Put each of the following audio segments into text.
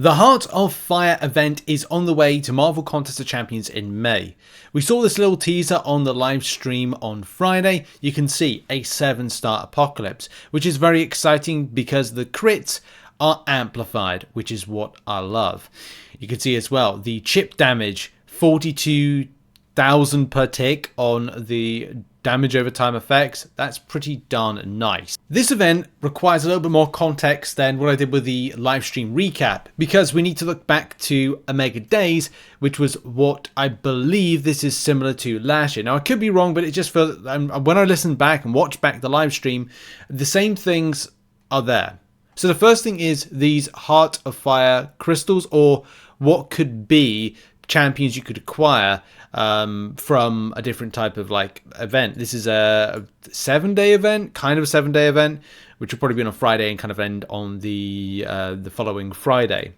The Heart of Fire event is on the way to Marvel Contest of Champions in May. We saw this little teaser on the live stream on Friday. You can see a 7-star Apocalypse, which is very exciting because the crits are amplified, which is what I love. You can see as well the chip damage, 42,000 per tick on the damage over time effects. That's pretty darn nice. This event requires a little bit more context than what I did with the live stream recap, because we need to look back to Omega Days, which was what I believe this is similar to last year. Now I could be wrong, but it just felt, when I listened back and watched back the live stream, the same things are there. So the first thing is these Heart of Fire crystals, or what could be champions you could acquire from a different type of like event. This is a 7-day event, kind of a 7-day event, which will probably be on a Friday and kind of end on the following Friday.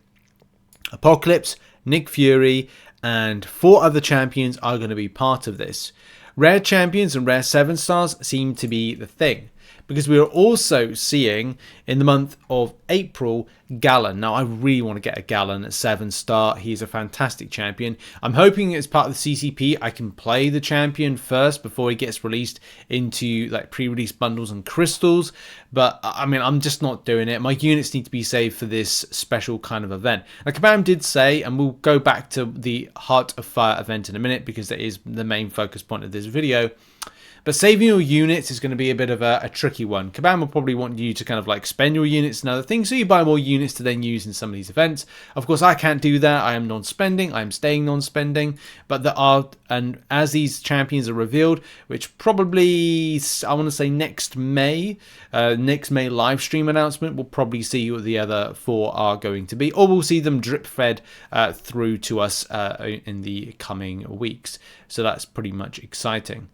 Apocalypse, Nick Fury, and 4 other champions are going to be part of this. Rare champions and rare 7-stars seem to be the thing, because we are also seeing in the month of April Galan. Now I really want to get a Galan at 7-star. He's a fantastic champion. I'm hoping as part of the CCP I can play the champion first before he gets released into like pre-release bundles and crystals. But I mean, I'm just not doing it. My units need to be saved for this special kind of event. Now Kabam did say, and we'll go back to the Heart of Fire event in a minute because that is the main focus point of this video, but saving your units is going to be a bit of a tricky one. Kabam will probably want you to kind of like spend your units and other things, so you buy more units to then use in some of these events. Of course, I can't do that. I am non-spending. I am staying non-spending. But there are, and as these champions are revealed, which probably, I want to say next May live stream announcement, we'll probably see what the other 4 are going to be, or we'll see them drip fed through to us in the coming weeks. So that's pretty much exciting.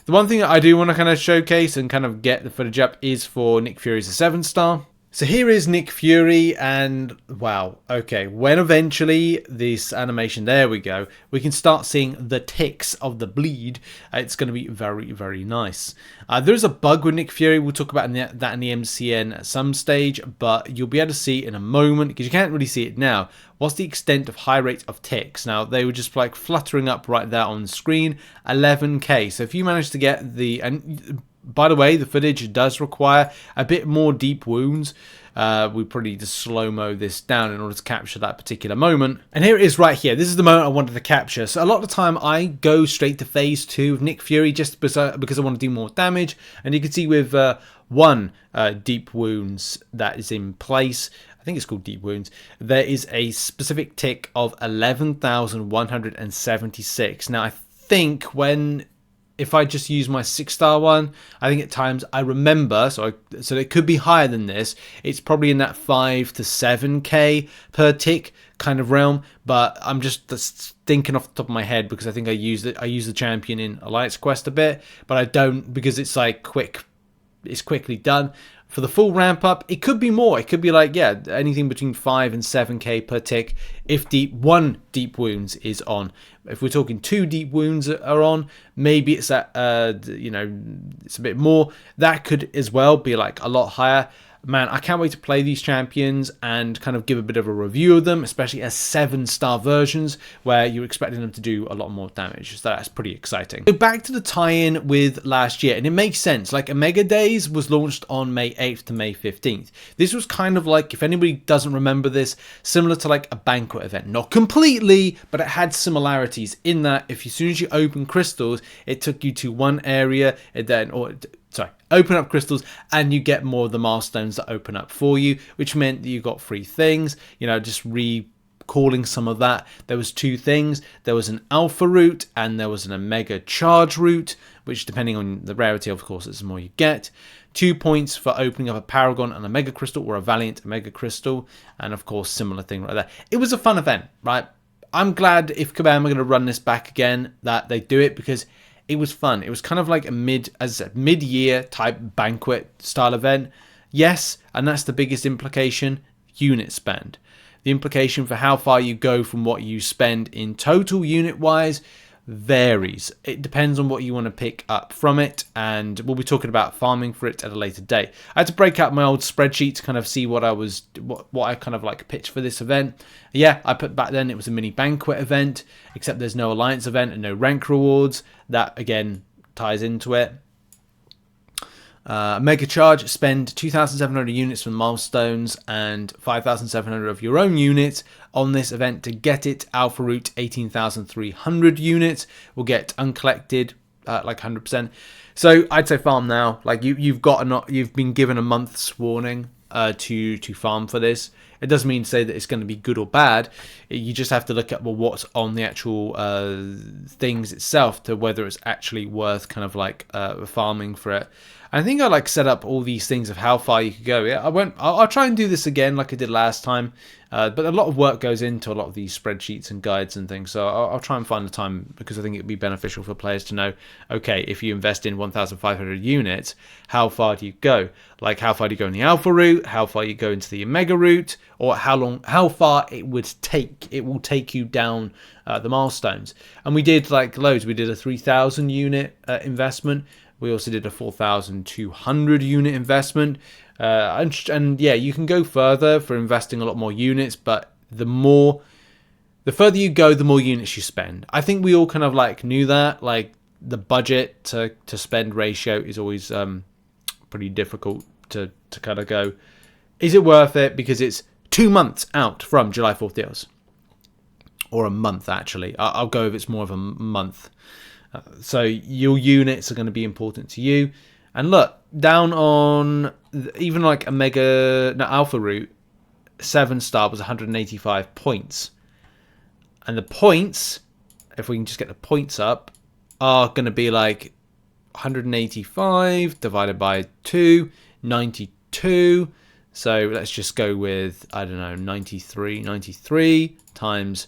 The one thing that I do want to kind of showcase and kind of get the footage up is for Nick Fury's 7-star. So here is Nick Fury, and wow, okay, when eventually this animation, there we go, we can start seeing the ticks of the bleed, it's going to be very, very nice. There's a bug with Nick Fury, we'll talk about that in the MCN at some stage, but you'll be able to see it in a moment, because you can't really see it now. What's the extent of high rate of ticks? Now, they were just like fluttering up right there on the screen, 11k. So if you manage to get the, and by the way, the footage does require a bit more deep wounds. We probably need to slow-mo this down in order to capture that particular moment. And here it is right here. This is the moment I wanted to capture. So a lot of the time I go straight to phase 2 of Nick Fury just because I want to do more damage. And you can see with 1 deep wounds that is in place, I think it's called deep wounds, there is a specific tick of 11,176. Now I think if I just use my 6-star one, I think at times I remember, so it could be higher than this. It's probably in that 5 to 7k per tick kind of realm, but I'm just thinking off the top of my head because I think I use the champion in Alliance Quest a bit, but I don't, because it's like it's quickly done. For the full ramp up, it could be more. It could be like, yeah, anything between 5 and 7k per tick if 1 deep wounds is on. If we're talking 2 deep wounds are on, maybe it's at, it's a bit more. That could as well be like a lot higher. Man, I can't wait to play these champions and kind of give a bit of a review of them, especially as 7-star versions where you're expecting them to do a lot more damage. So that's pretty exciting. So back to the tie-in with last year, and it makes sense. Like Omega Days was launched on May 8th to May 15th. This was kind of like, if anybody doesn't remember this, similar to like a banquet event. Not completely, but it had similarities in that if as soon as you open crystals, it took you to one area, open up crystals and you get more of the milestones that open up for you, which meant that you got free things. Just recalling some of that, there was 2 things. There was an alpha route and there was an omega charge route, which depending on the rarity, of course, is the more you get. 2 points for opening up a Paragon and a Mega Crystal, or a Valiant Mega Crystal, and of course similar thing right there. It was a fun event, right? I'm glad if Kabam are going to run this back again that they do it, because it was fun. It was kind of like a mid-year type banquet style event. Yes, and that's the biggest implication, unit spend. The implication for how far you go from what you spend in total unit-wise varies. It depends on what you want to pick up from it, and we'll be talking about farming for it at a later date. I had to break out my old spreadsheet to kind of see what I kind of like pitched for this event. Yeah, I put back then it was a mini banquet event, except there's no alliance event and no rank rewards. That again ties into it. Mega charge, spend 2,700 units from milestones and 5,700 of your own units on this event to get it. Alpha route 18,300 units will get uncollected like 100%. So I'd say farm now. Like you've been given a month's warning to farm for this. It doesn't mean to say that it's going to be good or bad. You just have to look at what's on the actual things itself to whether it's actually worth kind of like farming for it. I think I like set up all these things of how far you could go. Yeah, I'll try and do this again like I did last time. But a lot of work goes into a lot of these spreadsheets and guides and things. So I'll try and find the time because I think it would be beneficial for players to know, okay, if you invest in 1,500 units, how far do you go? Like how far do you go in the alpha route? How far you go into the omega route? Or how far it will take you down the milestones. And we did like loads. We did a 3,000 unit investment. We also did a 4,200 unit investment. And yeah, you can go further for investing a lot more units, but the further you go, the more units you spend. I think we all kind of like knew that. Like the budget to spend ratio is always pretty difficult to kind of go, is it worth it? Because it's 2 months out from July 4th deals. Or a month, actually. I'll go if it's more of a month. So your units are going to be important to you. And look, down on even like alpha route, 7-star was 185 points. And the points, if we can just get the points up, are going to be like 185 divided by 2, 92. So let's just go with, I don't know, 93 times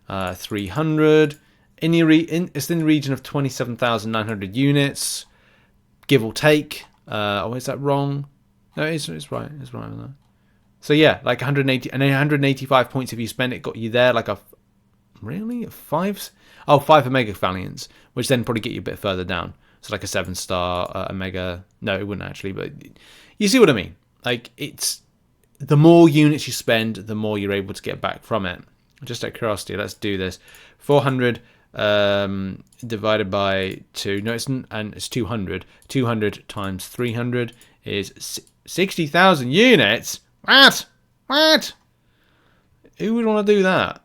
300. It's in the region of 27,900 units, give or take. Oh, is that wrong? No, it's right. It's right on that. So yeah, like 185 points if you spend it got you there. Like really 5 Omega Valiants, which then probably get you a bit further down. So like a 7-star Omega. No, it wouldn't actually, but you see what I mean. Like it's the more units you spend, the more you're able to get back from it. Just out of curiosity, let's do this. 400 divided by 2. No, it's 200. 200 times 300 is 60,000 units. What? Who would want to do that?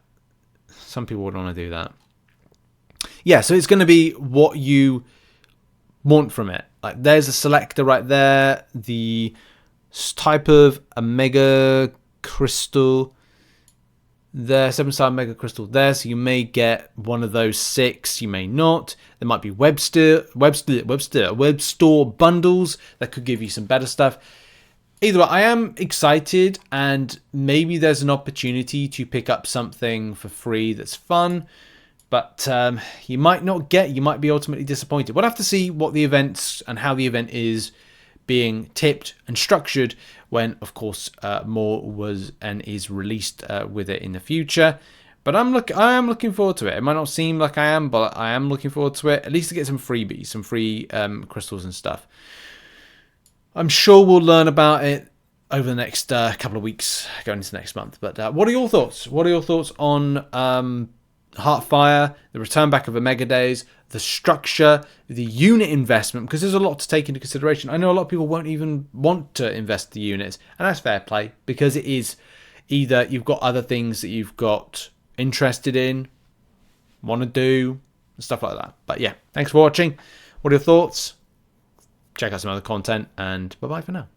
Some people would want to do that. Yeah, so it's going to be what you want from it. Like there's a selector right there. The type of Omega crystal there, 7-star Mega Crystal there, so you may get one of those 6, you may not. There might be web store bundles that could give you some better stuff. Either way, I am excited, and maybe there's an opportunity to pick up something for free that's fun, but you might be ultimately disappointed. We'll have to see what the events and how the event is being tipped and structured when, of course, more was and is released with it in the future. But I am looking forward to it. It might not seem like I am, but I am looking forward to it. At least to get some freebies, some free crystals and stuff. I'm sure we'll learn about it over the next couple of weeks, going into next month. But what are your thoughts? What are your thoughts on Heartfire, the return back of Omega Days, the structure, the unit investment? Because there's a lot to take into consideration. I know a lot of people won't even want to invest the units, and that's fair play, because it is either you've got other things that you've got interested in, want to do, and stuff like that. But yeah, thanks for watching. What are your thoughts? Check out some other content, and bye-bye for now.